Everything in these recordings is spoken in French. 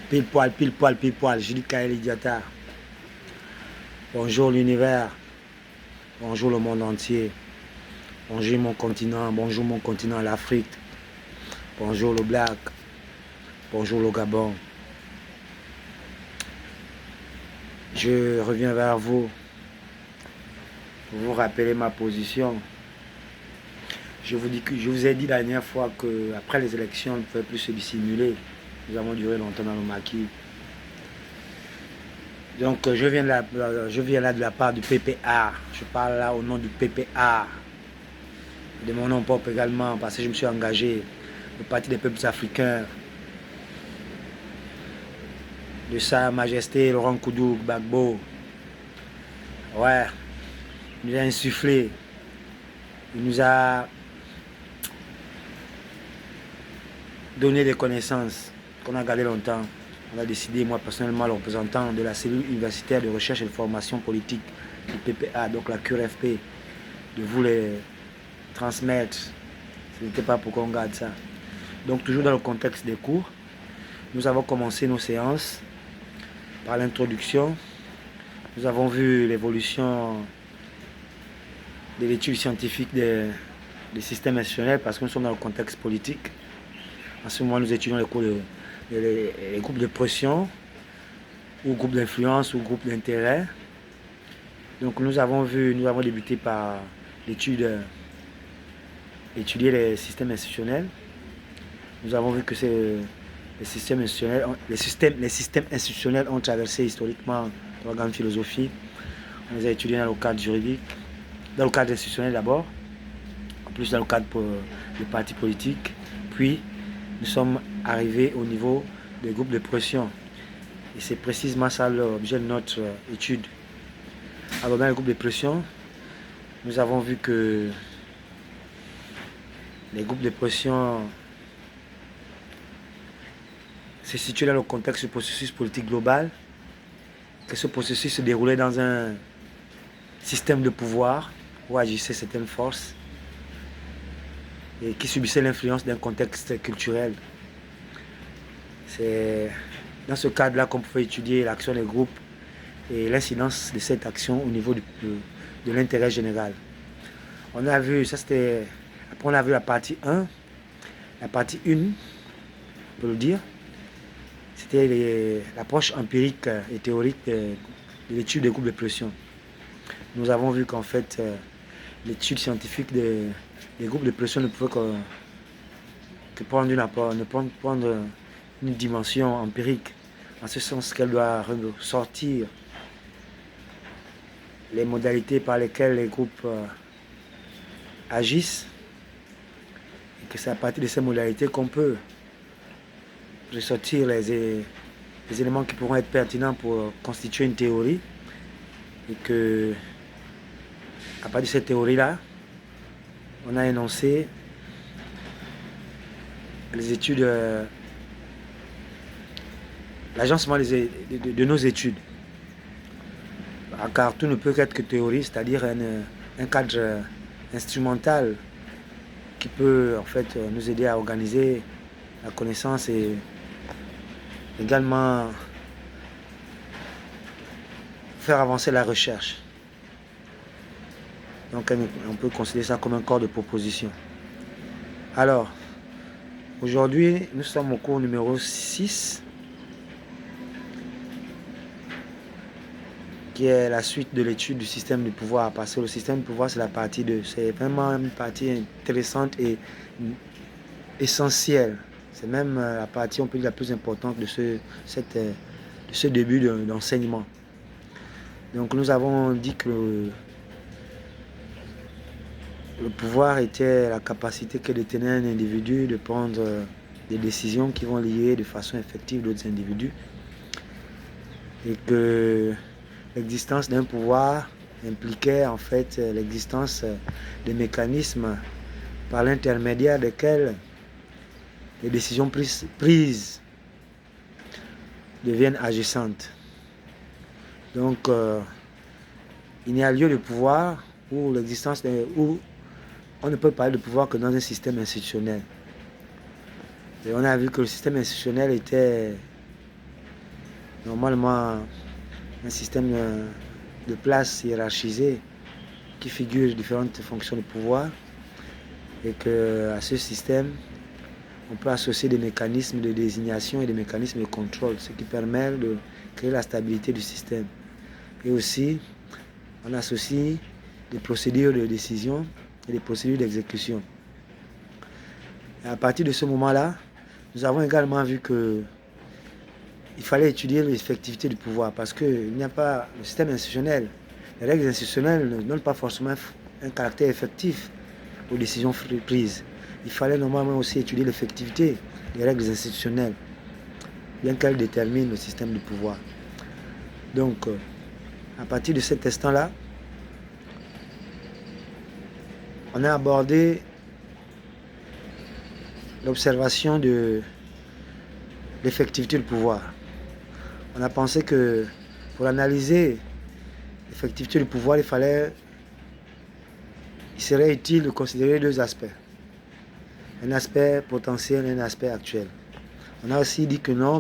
Pile poil, pile poil, pile poil. Julie Kael Idiata. Bonjour l'univers. Bonjour le monde entier. Bonjour mon continent, l'Afrique. Bonjour le Black. Bonjour le Gabon. Je reviens vers vous pour vous rappeler ma position. Je vous ai dit la dernière fois qu'après les élections, on ne pouvait plus se dissimuler. Nous avons duré longtemps dans le maquis. Donc je viens là de la part du PPA. Je parle là au nom du PPA. De mon nom propre également, parce que je me suis engagé. Le Parti des peuples africains. De Sa Majesté Laurent Koudou Gbagbo. Ouais. Il nous a insufflé. Il nous a donné des connaissances qu'on a gardées longtemps. On a décidé, moi personnellement, le représentant de la cellule universitaire de recherche et de formation politique du PPA, donc la QRFP, de vous les transmettre. Ce n'était pas pour qu'on garde ça. Donc toujours dans le contexte des cours, nous avons commencé nos séances par l'introduction. Nous avons vu l'évolution de l'étude scientifique des systèmes institutionnels parce que nous sommes dans le contexte politique. En ce moment, nous étudions les groupes de pression, ou groupes d'influence, ou groupes d'intérêt. Donc nous avons débuté par étudier les systèmes institutionnels. Nous avons vu que les systèmes institutionnels ont traversé historiquement trois grandes philosophies. On les a étudiés dans le cadre juridique, dans le cadre institutionnel d'abord, en plus dans le cadre des partis politiques, puis nous sommes arrivés au niveau des groupes de pression. Et c'est précisément ça l'objet de notre étude. Alors dans les groupes de pression, nous avons vu que les groupes de pression se situaient dans le contexte du processus politique global, que ce processus se déroulait dans un système de pouvoir où agissaient certaines forces et qui subissaient l'influence d'un contexte culturel. C'est dans ce cadre-là qu'on pouvait étudier l'action des groupes et l'incidence de cette action au niveau de l'intérêt général. On a vu, ça c'était... Après on a vu la partie 1, la partie 1, on peut le dire, c'était l'approche empirique et théorique de l'étude des groupes de pression. Nous avons vu qu'en fait, l'étude scientifique des groupes de pression ne pouvait que prendre une dimension empirique, en ce sens qu'elle doit ressortir les modalités par lesquelles les groupes agissent, et que c'est à partir de ces modalités qu'on peut ressortir les éléments qui pourront être pertinents pour constituer une théorie, et que à partir de cette théorie-là, on a énoncé les études, l'agencement de nos études. Car tout ne peut qu'être que théorie, c'est-à-dire un cadre instrumental qui peut en fait nous aider à organiser la connaissance et également faire avancer la recherche. Donc on peut considérer ça comme un corps de proposition. Alors, aujourd'hui, nous sommes au cours numéro 6, qui est la suite de l'étude du système du pouvoir. Parce que le système du pouvoir, c'est la partie 2. C'est vraiment une partie intéressante et essentielle. C'est même la partie, on peut dire, la plus importante de ce début d'enseignement. Donc nous avons dit que le pouvoir était la capacité que détenait un individu de prendre des décisions qui vont lier de façon effective d'autres individus. Et que l'existence d'un pouvoir impliquait en fait l'existence de mécanismes par l'intermédiaire desquels les décisions prises deviennent agissantes. Donc, il n'y a lieu de pouvoir où on ne peut parler de pouvoir que dans un système institutionnel. Et on a vu que le système institutionnel était normalement un système de place hiérarchisé qui figure différentes fonctions de pouvoir, et qu'à ce système, on peut associer des mécanismes de désignation et des mécanismes de contrôle, ce qui permet de créer la stabilité du système. Et aussi, on associe des procédures de décision et des procédures d'exécution. Et à partir de ce moment-là, nous avons également vu que il fallait étudier l'effectivité du pouvoir, parce qu'il n'y a pas le système institutionnel. Les règles institutionnelles ne donnent pas forcément un caractère effectif aux décisions prises. Il fallait normalement aussi étudier l'effectivité des règles institutionnelles, bien qu'elles déterminent le système de pouvoir. Donc, à partir de cet instant-là, on a abordé l'observation de l'effectivité du pouvoir. On a pensé que pour analyser l'effectivité du pouvoir, il serait utile de considérer deux aspects. Un aspect potentiel et un aspect actuel. On a aussi dit que non,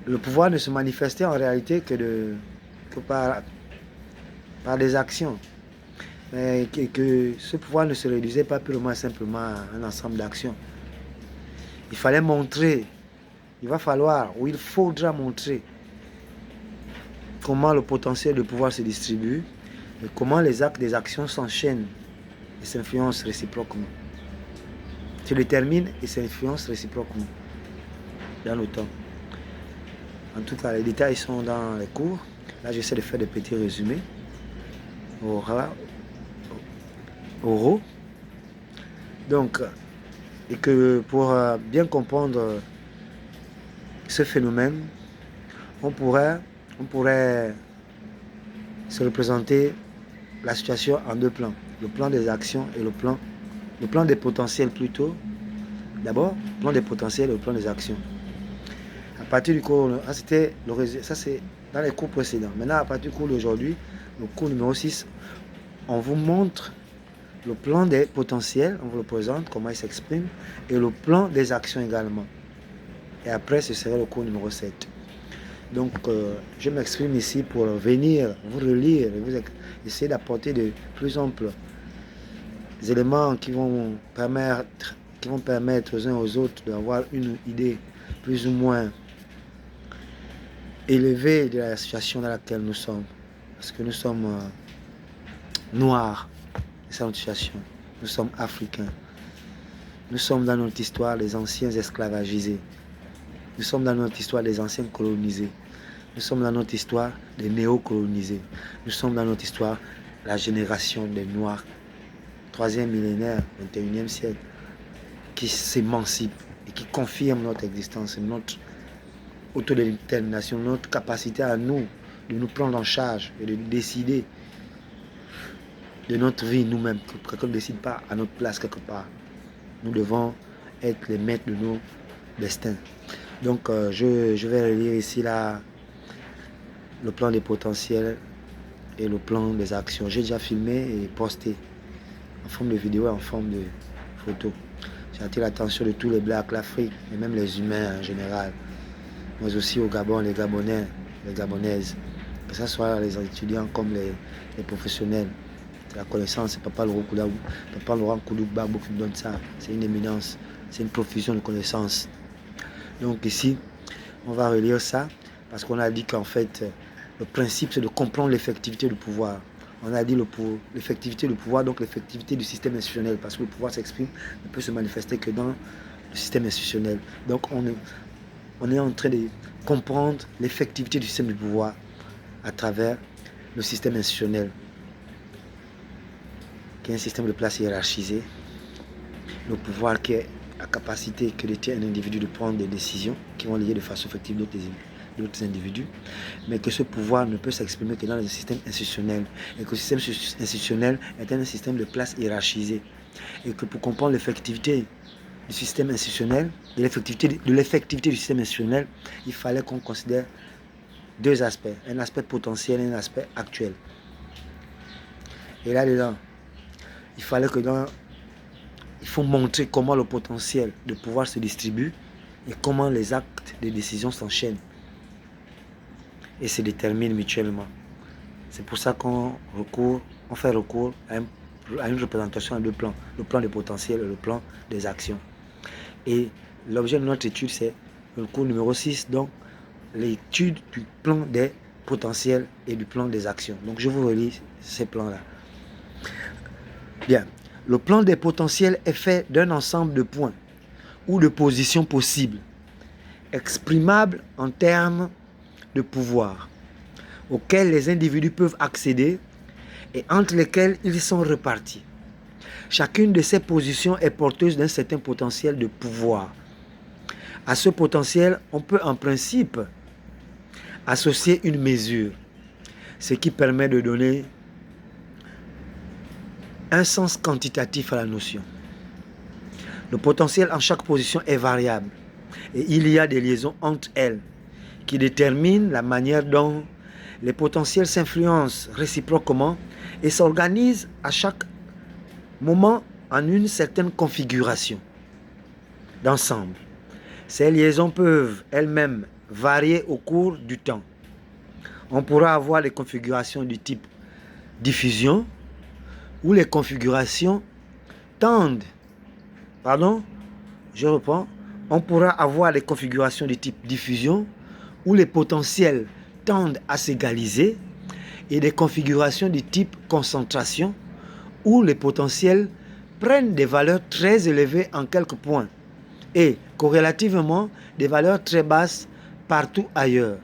le pouvoir ne se manifestait en réalité que par des actions. Mais que ce pouvoir ne se réduisait pas purement et simplement à un ensemble d'actions. Il fallait montrer, il faudra montrer comment le potentiel de pouvoir se distribue et comment les actes des actions s'enchaînent et s'influencent réciproquement. Se déterminent et s'influencent réciproquement dans le temps. En tout cas, les détails sont dans les cours. Là, j'essaie de faire des petits résumés oraux. Donc, et que pour bien comprendre ce phénomène, on pourrait se représenter la situation en deux plans. Le plan des actions et le plan des potentiels plutôt. D'abord, le plan des potentiels et le plan des actions. À partir du cours, ça c'est dans les cours précédents. Maintenant, à partir du cours d'aujourd'hui, le cours numéro 6, on vous montre le plan des potentiels, on vous le présente, comment il s'exprime, et le plan des actions également. Et après, ce serait le cours numéro 7. Donc, je m'exprime ici pour venir vous relire et vous essayer d'apporter de plus amples éléments qui vont permettre aux uns aux autres d'avoir une idée plus ou moins élevée de la situation dans laquelle nous sommes. Parce que nous sommes noirs, c'est notre situation. Nous sommes africains. Nous sommes dans notre histoire les anciens esclavagisés. Nous sommes dans notre histoire les anciens colonisés. Nous sommes dans notre histoire les néo-colonisés. Nous sommes dans notre histoire la génération des Noirs, 3e millénaire, 21e siècle, qui s'émancipe et qui confirme notre existence, notre autodétermination, notre capacité à nous de nous prendre en charge et de décider de notre vie nous-mêmes, que quelqu'un ne décide pas à notre place quelque part. Nous devons être les maîtres de nos destins. Donc je vais relire ici là le plan des potentiels et le plan des actions. J'ai déjà filmé et posté en forme de vidéo et en forme de photo. J'ai attiré l'attention de tous les Blacks, l'Afrique et même les humains en général, mais aussi au Gabon, les Gabonais, les Gabonaises, que ce soit les étudiants comme les professionnels. La connaissance, c'est Papa Laurent Koudou Gbagbo qui nous donne ça. C'est une éminence, c'est une profusion de connaissances. Donc ici, on va relire ça parce qu'on a dit qu'en fait, le principe c'est de comprendre l'effectivité du pouvoir. On a dit l'effectivité du pouvoir, donc l'effectivité du système institutionnel, parce que le pouvoir s'exprime, ne peut se manifester que dans le système institutionnel. Donc on est en train de comprendre l'effectivité du système du pouvoir à travers le système institutionnel, qui est un système de place hiérarchisé. Le pouvoir qui est la capacité que détient un individu de prendre des décisions qui vont lier de façon effective d'autres individus, mais que ce pouvoir ne peut s'exprimer que dans le système institutionnel, et que le système institutionnel est un système de place hiérarchisé, et que pour comprendre l'effectivité du système institutionnel, de l'effectivité du système institutionnel, il fallait qu'on considère deux aspects, un aspect potentiel et un aspect actuel. Et là-dedans, il faut montrer comment le potentiel de pouvoir se distribue et comment les actes de décision s'enchaînent et se déterminent mutuellement. C'est pour ça qu'on fait recours à une représentation à deux plans, le plan des potentiels et le plan des actions. Et l'objet de notre étude, c'est le cours numéro 6, donc l'étude du plan des potentiels et du plan des actions. Donc je vous relis ces plans-là. Bien, le plan des potentiels est fait d'un ensemble de points ou de positions possibles, exprimables en termes de pouvoir, auxquels les individus peuvent accéder et entre lesquels ils sont repartis. Chacune de ces positions est porteuse d'un certain potentiel de pouvoir. À ce potentiel, on peut en principe associer une mesure, ce qui permet de donner un sens quantitatif à la notion. Le potentiel en chaque position est variable et il y a des liaisons entre elles qui déterminent la manière dont les potentiels s'influencent réciproquement et s'organisent à chaque moment en une certaine configuration d'ensemble. Ces liaisons peuvent elles-mêmes varier au cours du temps. On pourra avoir les configurations du type diffusion où les configurations tendent. On pourra avoir les configurations du type diffusion où les potentiels tendent à s'égaliser et des configurations du type concentration où les potentiels prennent des valeurs très élevées en quelques points et corrélativement des valeurs très basses partout ailleurs.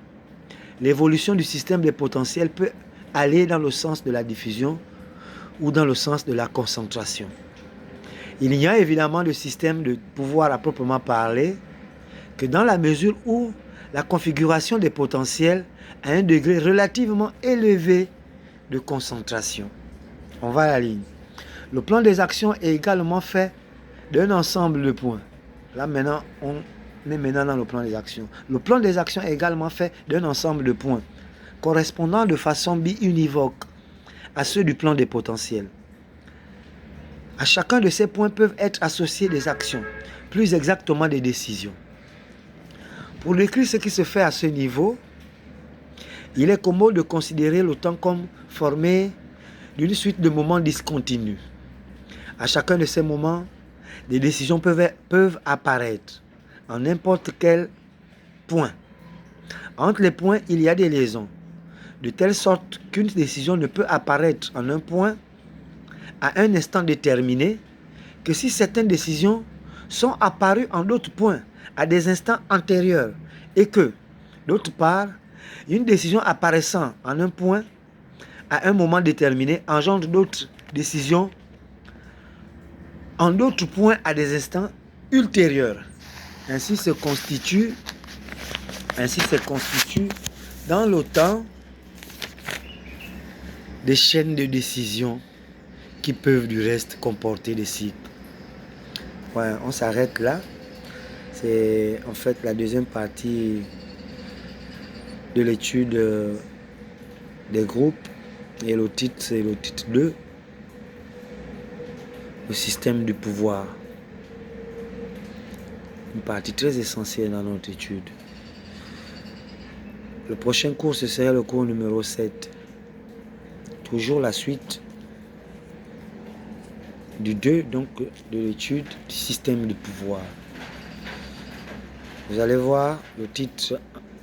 L'évolution du système des potentiels peut aller dans le sens de la diffusion ou dans le sens de la concentration. Il y a évidemment le système de pouvoir à proprement parler que dans la mesure où la configuration des potentiels a un degré relativement élevé de concentration. On va à la ligne. Le plan des actions est également fait d'un ensemble de points. Là maintenant, on est maintenant dans le plan des actions. Le plan des actions est également fait d'un ensemble de points correspondant de façon bi-univoque à ceux du plan des potentiels. À chacun de ces points peuvent être associées des actions, plus exactement des décisions. Pour décrire ce qui se fait à ce niveau, il est commode de considérer le temps comme formé d'une suite de moments discontinus. À chacun de ces moments, des décisions peuvent apparaître en n'importe quel point. Entre les points, il y a des liaisons, de telle sorte qu'une décision ne peut apparaître en un point à un instant déterminé que si certaines décisions sont apparues en d'autres points à des instants antérieurs et que, d'autre part, une décision apparaissant en un point à un moment déterminé engendre d'autres décisions en d'autres points à des instants ultérieurs. Ainsi se constitue dans le temps des chaînes de décision qui peuvent du reste comporter des cycles. Ouais, on s'arrête là. C'est en fait la deuxième partie de l'étude des groupes. Et le titre, c'est le titre 2. Le système du pouvoir. Une partie très essentielle dans notre étude. Le prochain cours, ce sera le cours numéro 7. Toujours la suite du 2, donc de l'étude du système de pouvoir. Vous allez voir le titre,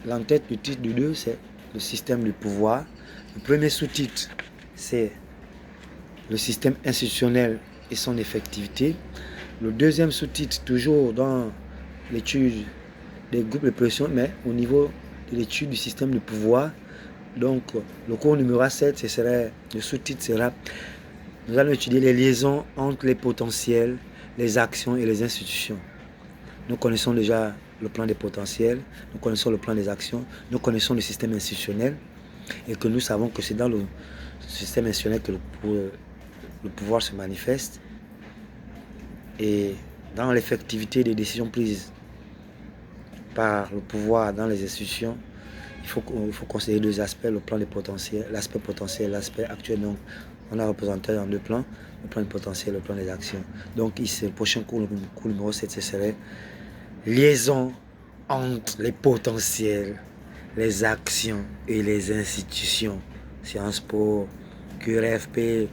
l'entête du titre du 2, c'est le système de pouvoir. Le premier sous-titre, c'est le système institutionnel et son effectivité. Le deuxième sous-titre, toujours dans l'étude des groupes de pression, mais au niveau de l'étude du système de pouvoir. Donc, le cours numéro 7, le sous-titre sera: nous allons étudier les liaisons entre les potentiels, les actions et les institutions. Nous connaissons déjà le plan des potentiels, nous connaissons le plan des actions, nous connaissons le système institutionnel et que nous savons que c'est dans le système institutionnel que le pouvoir se manifeste. Et dans l'effectivité des décisions prises par le pouvoir dans les institutions, il faut considérer deux aspects, le plan des potentiels, l'aspect potentiel, l'aspect actuel. Donc, on a représenté dans deux plans, le plan des potentiels, le plan des actions. Donc, ici, le prochain cours, le cours numéro 7, ce serait liaison entre les potentiels, les actions et les institutions. Sciences Po, CURFP,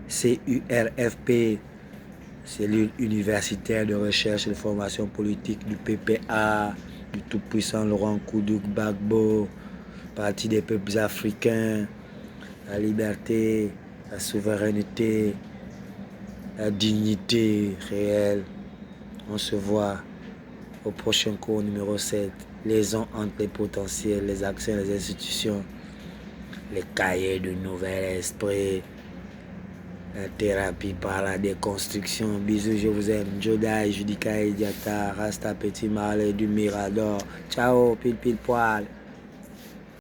CURFP, cellule universitaire de recherche et de formation politique du PPA, du tout-puissant Laurent Gbagbo, Parti des peuples africains, la liberté, la souveraineté, la dignité réelle. On se voit au prochain cours numéro 7. Liaison entre les potentiels, les actions, les institutions, les cahiers de nouvel esprit, la thérapie par la déconstruction. Bisous, je vous aime. Jodai, Judika Idiata, Rasta Petit Marley du Mirador. Ciao, pile pile poil.